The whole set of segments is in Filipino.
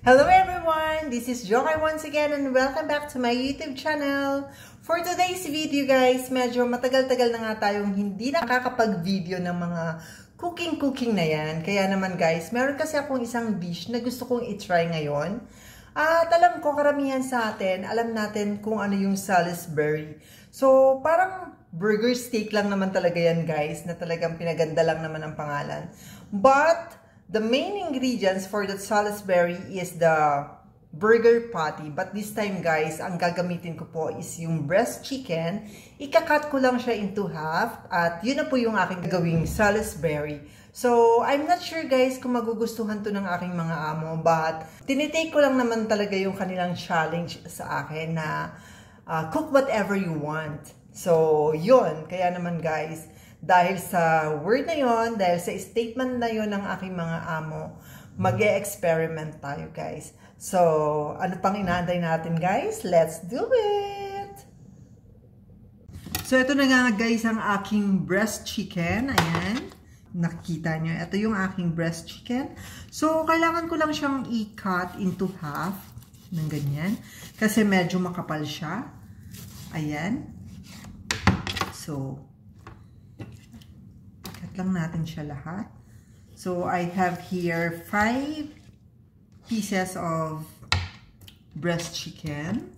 Hello everyone! This is Jokai once again and welcome back to my YouTube channel. For today's video guys, medyo matagal-tagal na nga tayong hindi nakakapag-video ng mga cooking na yan. Kaya naman guys, meron kasi akong isang dish na gusto kong i-try ngayon. At alam ko, karamihan sa atin, alam natin kung ano yung Salisbury. So, parang burger steak lang naman talaga yan guys, na talagang pinaganda lang naman ang pangalan. But the main ingredients for the Salisbury is the burger patty. But this time guys, ang gagamitin ko po is yung breast chicken. Ika-cut ko lang siya into half. At yun na po yung aking gagawing Salisbury. So, I'm not sure guys kung magugustuhan to ng aking mga amo. But, tinitake ko lang naman talaga yung kanilang challenge sa akin na cook whatever you want. So, yun. Kaya naman guys, dahil sa word na yon, dahil sa statement na yon ng aking mga amo, mag-e-experiment tayo guys. So, ano pang inaantay natin guys? Let's do it! So, ito na nga guys ang aking breast chicken. Ayan. Nakikita nyo. Ito yung aking breast chicken. So, kailangan ko lang siyang i-cut into half ng ganyan. Kasi medyo makapal siya. Ayan. So, lang natin siya lahat. So, I have here 5 pieces of breast chicken.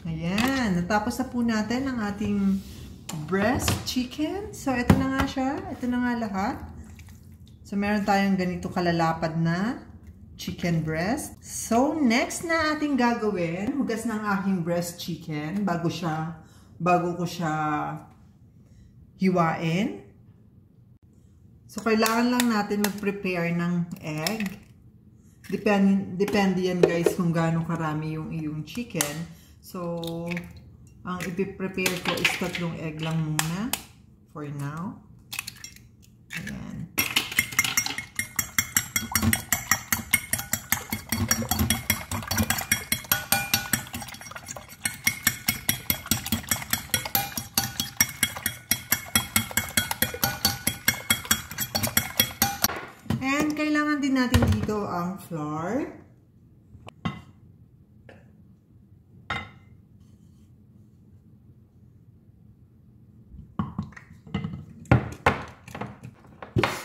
Ayan, natapos na po natin ang ating breast chicken. So, ito na nga siya. Ito na nga lahat. So, meron tayong ganito kalalapad na chicken breast. So, next na ating gagawin, hugas ng aking breast chicken bago ko siya hiwain. So, kailangan lang natin mag-prepare ng egg. Depende yan guys kung gaano karami yung iyong chicken. So, ang ipiprepare ko is 3 egg lang muna for now. Ayan. And kailangan din natin dito ang flour.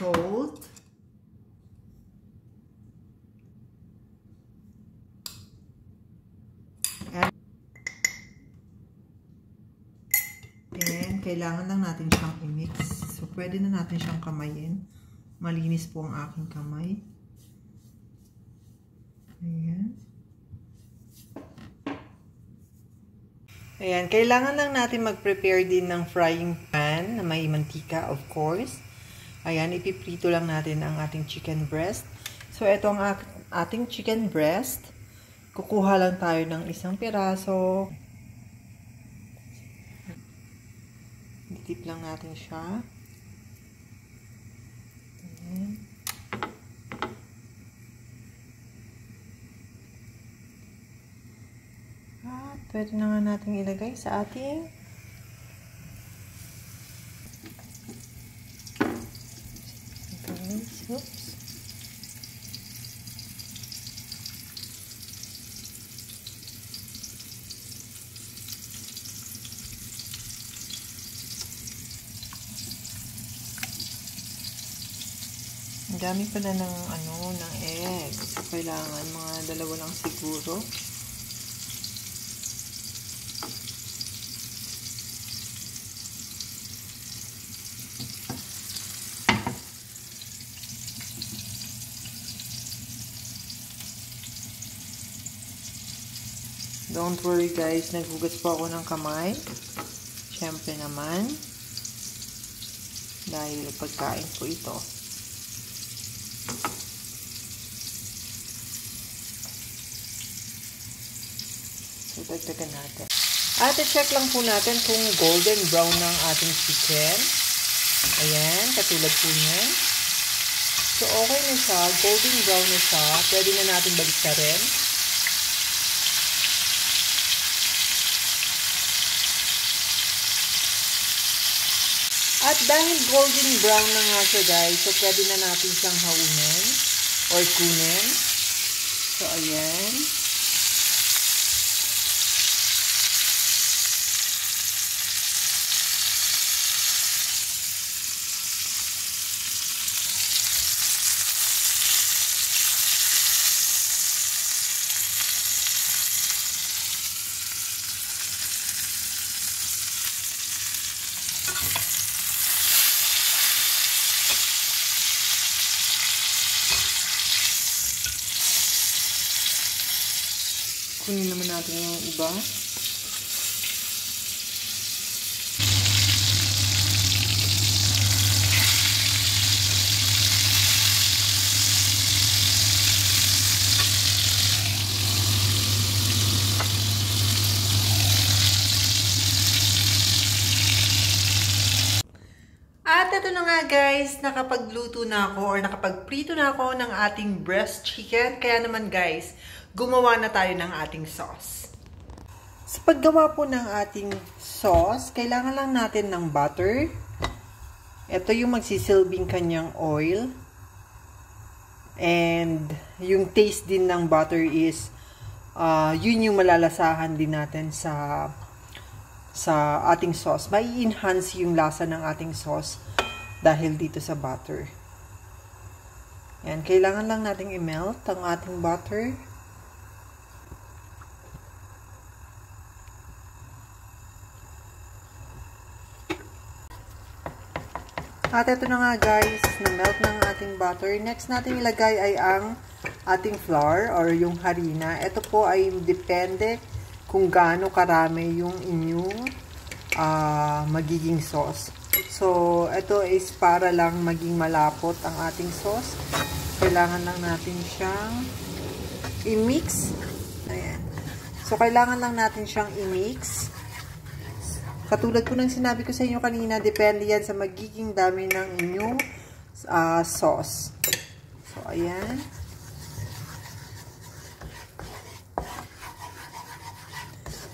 Salt, and kailangan lang natin siyang i-mix. So, pwede na natin siyang kamayin. Malinis po ang aking kamay. Ayan. Ayan, kailangan lang natin mag-prepare din ng frying pan na may mantika, of course. Ayan, ipiprito lang natin ang ating chicken breast. So, ito ang ating chicken breast. Kukuha lang tayo ng isang piraso. Ditip lang natin siya. Ayan. At pwede na nga natin ilagay sa ating oops. Ang dami pala ng egg. Kailangan mga 2 lang siguro. Don't worry guys, naghugas po ako ng kamay. Siyempre naman. Dahil pagkain po ito. So, dagdagan natin. At i-check lang po natin kung golden brown ng ating chicken. Ayan, katulad po niyan. So, okay na siya. Golden brown na siya. Pwede na natin baliktarin. At dahil golden brown na nga siya guys, so pwede na natin siyang haunin or kunin. So, ayan. Kunin naman natin yung iba. At ito na nga guys, nakapagluto na ako or nakapagprito na ako ng ating breast chicken. Kaya naman guys, gumawa na tayo ng ating sauce. Sa paggawa po ng ating sauce, kailangan lang natin ng butter. Ito yung magsisilbing kanyang oil. And yung taste din ng butter is, yun yung malalasahan din natin sa ating sauce. May enhance yung lasa ng ating sauce dahil dito sa butter. Yan, kailangan lang nating i-melt ang ating butter. At ito na nga guys, na-melt ng ating butter. Next natin ilagay ay ang ating flour or yung harina. Ito po ay depende kung gaano karami yung inyong magiging sauce. So, ito is para lang maging malapot ang ating sauce. Kailangan lang natin siyang i-mix. Ayan. So, kailangan lang natin siyang i-mix. Katulad po ng sinabi ko sa inyo kanina, depende yan sa magiging dami ng inyong sauce. So, ayan.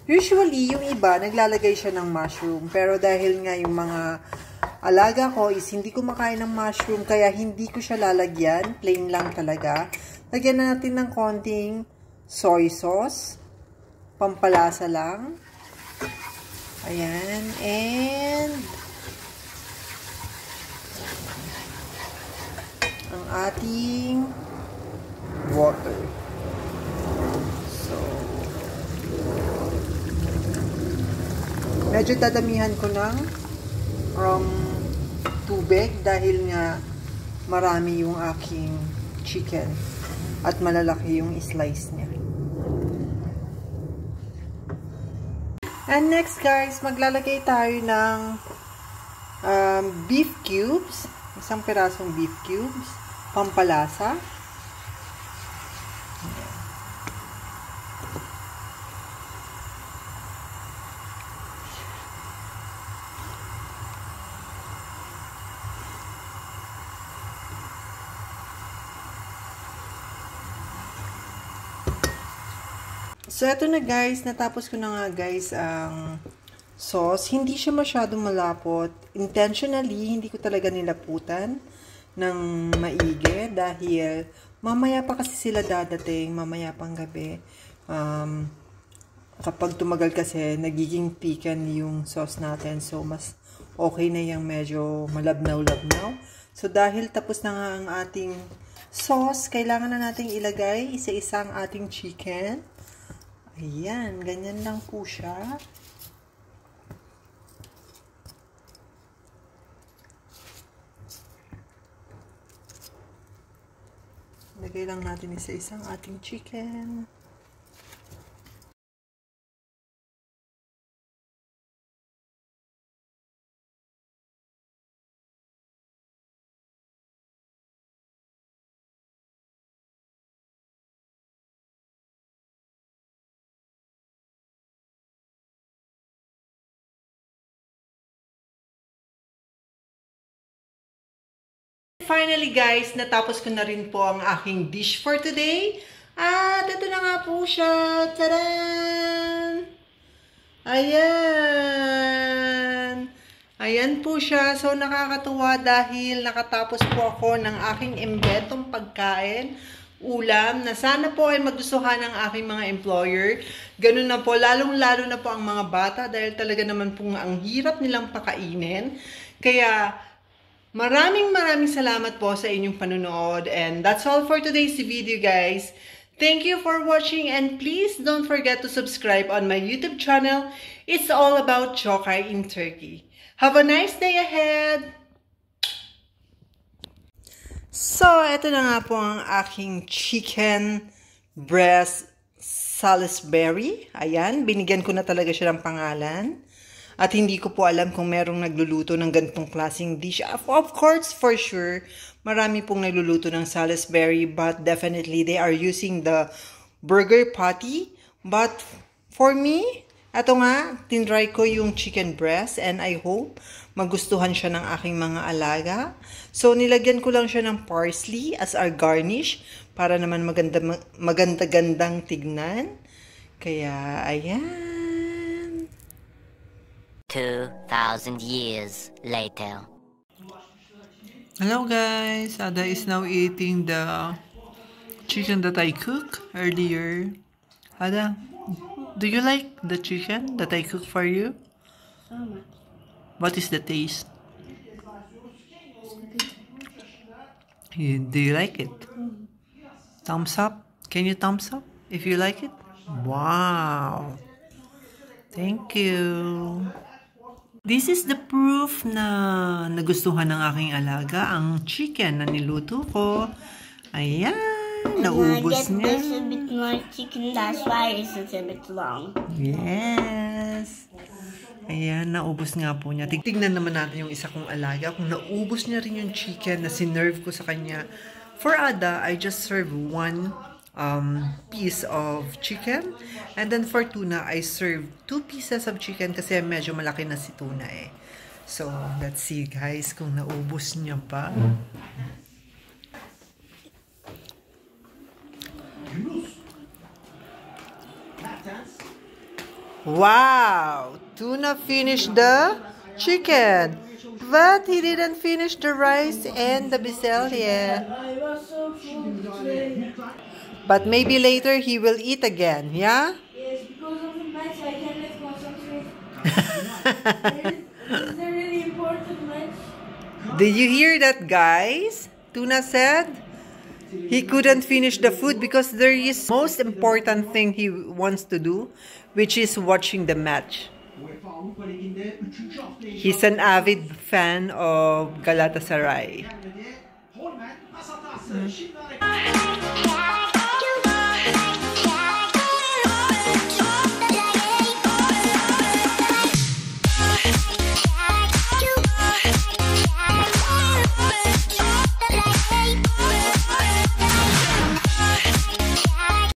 Usually, yung iba, naglalagay siya ng mushroom. Pero dahil nga yung mga alaga ko is hindi kumakain ng mushroom, kaya hindi ko siya lalagyan. Plain lang talaga. Lagyan natin ng konting soy sauce. Pampalasa lang. Ayan, and ang ating water. So, medyo dadamihan ko ng tubig dahil nga marami yung aking chicken at malalaki yung slice niya. And next guys, maglalagay tayo ng beef cubes. Isang pirasong beef cubes. Pampalasa. So, ito na guys. Natapos ko na nga guys ang sauce. Hindi siya masyadong malapot. Intentionally, hindi ko talaga nilaputan ng maigi dahil mamaya pa kasi sila dadating, mamaya pang gabi. Kapag tumagal kasi, nagiging pikan yung sauce natin. So, mas okay na yung medyo malabnaw-labnaw. So, dahil tapos na nga ang ating sauce, kailangan na nating ilagay isa-isang ating chicken. Ayan, ganyan lang po siya. Lagay lang natin isa-isang ating chicken. finally guys, natapos ko na rin po ang aking dish for today. At ito na nga po siya. Tadaan! Ayan! Ayan po siya. So, nakakatuwa dahil nakatapos po ako ng aking imbentong pagkain, ulam, na sana po ay magustuhan ng aking mga employer. Ganun na po, lalong-lalo na po ang mga bata dahil talaga naman po ang hirap nilang pakainin. Kaya, maraming salamat po sa inyong panunood. And that's all for today's video, guys. Thank you for watching and please don't forget to subscribe on my YouTube channel. It's all about Chokay in Turkey. Have a nice day ahead! So, ito na nga po ang aking chicken breast Salisbury. Ayan, binigyan ko na talaga siya ng pangalan. At hindi ko po alam kung merong nagluluto ng ganitong klaseng dish. Of course, for sure, marami pong nagluluto ng Salisbury, but definitely they are using the burger patty. But for me, ito nga, tinry ko yung chicken breast and I hope magustuhan siya ng aking mga alaga. So, nilagyan ko lang siya ng parsley as our garnish para naman maganda-gandang tignan. Kaya, ayan. 2,000 years later. Hello guys, Ada is now eating the chicken that I cooked earlier. Ada, do you like the chicken that I cooked for you? What is the taste? Do you like it? Thumbs up? Can you thumbs up if you like it? Wow! Thank you! This is the proof na nagustuhan ng aking alaga ang chicken na niluto ko. Ayan! Naubos niya. This a bit more chicken, that's why it's a bit long. Yes! Ayan, naubos nga po niya. Tignan naman natin yung isa kong alaga. Kung naubos niya rin yung chicken na sinerve ko sa kanya. For Ada, I just serve one piece of chicken. And then for Tuna, I serve 2 pieces of chicken kasi medyo malaki na si Tuna eh. So, let's see guys kung naubos niya pa. Wow! Tuna finished the chicken, but he didn't finish the rice and the bezelye. But maybe later he will eat again, yeah? Yes, because of the match I cannot concentrate. It's a really important match. Did you hear that, guys? Tuna said he couldn't finish the food because there is most important thing he wants to do, which is watching the match. He's an avid fan of Galatasaray.